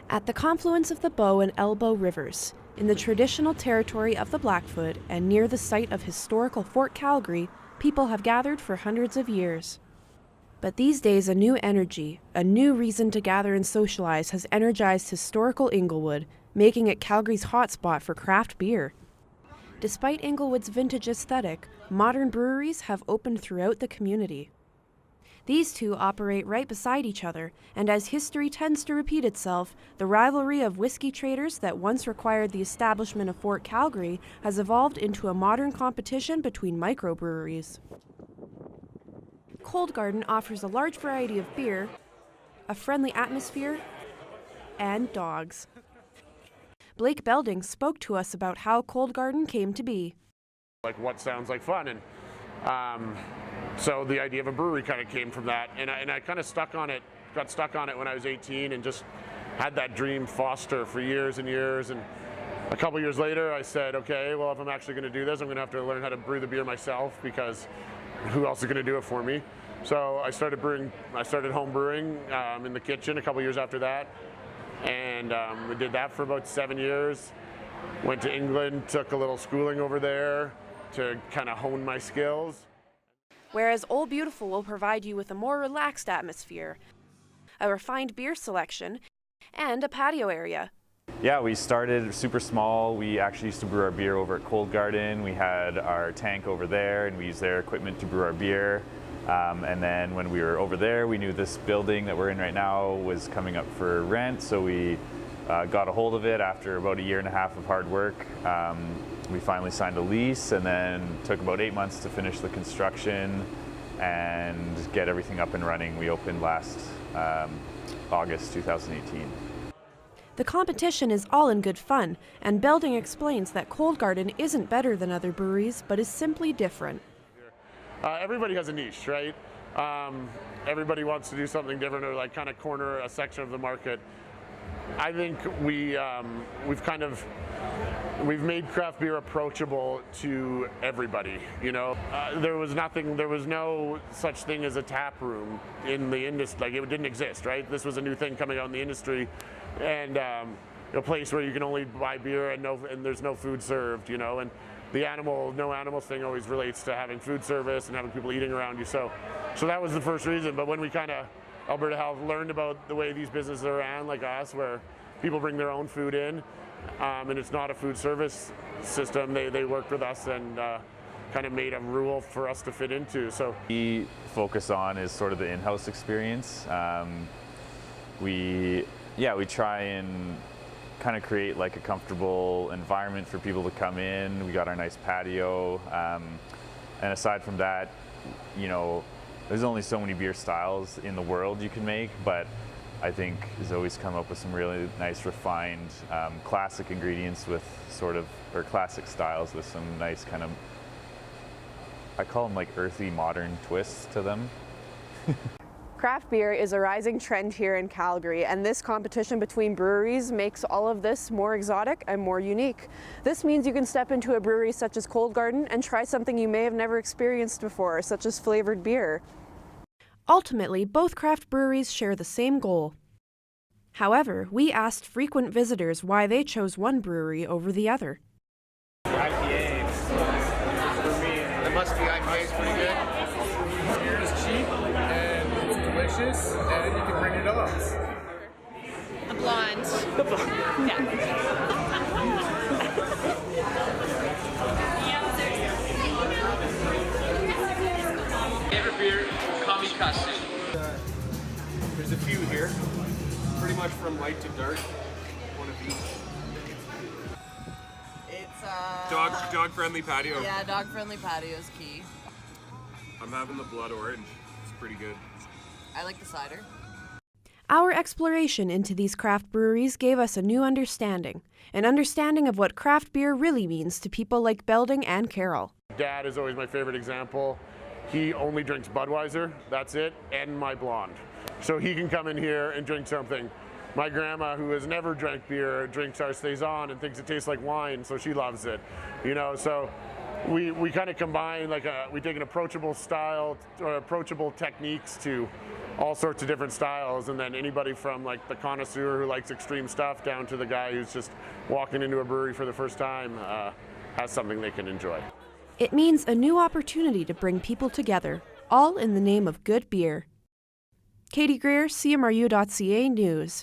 At the confluence of the Bow and Elbow Rivers, in the traditional territory of the Blackfoot and near the site of historical Fort Calgary, people have gathered for hundreds of years. But these days a new energy, a new reason to gather and socialize has energized historical Inglewood, making it Calgary's hotspot for craft beer. Despite Inglewood's vintage aesthetic, modern breweries have opened throughout the community. These two operate right beside each other, and as history tends to repeat itself, the rivalry of whiskey traders that once required the establishment of Fort Calgary has evolved into a modern competition between microbreweries. Cold Garden offers a large variety of beer, a friendly atmosphere, and dogs. Blake Belding spoke to us about how Cold Garden came to be. Like what sounds like fun, and so the idea of a brewery kind of came from that, and I kind of got stuck on it when I was 18 and just had that dream foster for years and years. And a couple years later I said, okay, well, if I'm actually going to do this, I'm going to have to learn how to brew the beer myself, because who else is going to do it for me? So I started home brewing in the kitchen a couple years after that, and we did that for about 7 years. Went to England, took a little schooling over there to kind of hone my skills. Whereas Old Beautiful will provide you with a more relaxed atmosphere, a refined beer selection, and a patio area. Yeah, we started super small. We actually used to brew our beer over at Cold Garden. We had our tank over there, and we used their equipment to brew our beer. And then when we were over there, we knew this building that we're in right now was coming up for rent, so we got a hold of it after about 1.5 years of hard work. We finally signed a lease, and then took about 8 months to finish the construction and get everything up and running. We opened last August 2018. The competition is all in good fun, and Belding explains that Cold Garden isn't better than other breweries, but is simply different. Everybody has a niche, right? Everybody wants to do something different, or like kind of corner a section of the market. I think we've made craft beer approachable to everybody. You know, there was no such thing as a tap room in the industry. Like, it didn't exist, right? This was a new thing coming out in the industry, and a place where you can only buy beer and there's no food served. You know, and the no animals thing always relates to having food service and having people eating around you. So that was the first reason. But when we Alberta Health learned about the way these businesses are ran, like us, where people bring their own food in, and it's not a food service system, they worked with us and kind of made a rule for us to fit into. So we focus on is sort of the in-house experience. We try and kind of create like a comfortable environment for people to come in. We got our nice patio, and aside from that, you know, there's only so many beer styles in the world you can make, but I think has always come up with some really nice refined classic ingredients with or classic styles with some nice kind of, I call them like earthy modern twists to them. Craft beer is a rising trend here in Calgary, and this competition between breweries makes all of this more exotic and more unique. This means you can step into a brewery such as Cold Garden and try something you may have never experienced before, such as flavored beer. Ultimately, both craft breweries share the same goal. However, we asked frequent visitors why they chose one brewery over the other. IPA, for me, it must be IPA's pretty good. Beer is cheap and it's delicious, and you can bring your dogs. A blonde. Yeah. Favorite beer, Kami Custard. There's a few here, pretty much from light to dark. One of each. It's dog-friendly patio. Yeah, dog-friendly patio is key. I'm having the blood orange. It's pretty good. I like the cider. Our exploration into these craft breweries gave us a new understanding, an understanding of what craft beer really means to people like Belding and Carol. Dad is always my favorite example. He only drinks Budweiser, that's it, and my blonde. So he can come in here and drink something. My grandma, who has never drank beer, drinks our Saison and thinks it tastes like wine, so she loves it. You know, so we kind of combine, we take an approachable style or approachable techniques to all sorts of different styles, and then anybody from like the connoisseur who likes extreme stuff down to the guy who's just walking into a brewery for the first time has something they can enjoy. It means a new opportunity to bring people together, all in the name of good beer. Katie Greer, CMRU.ca News.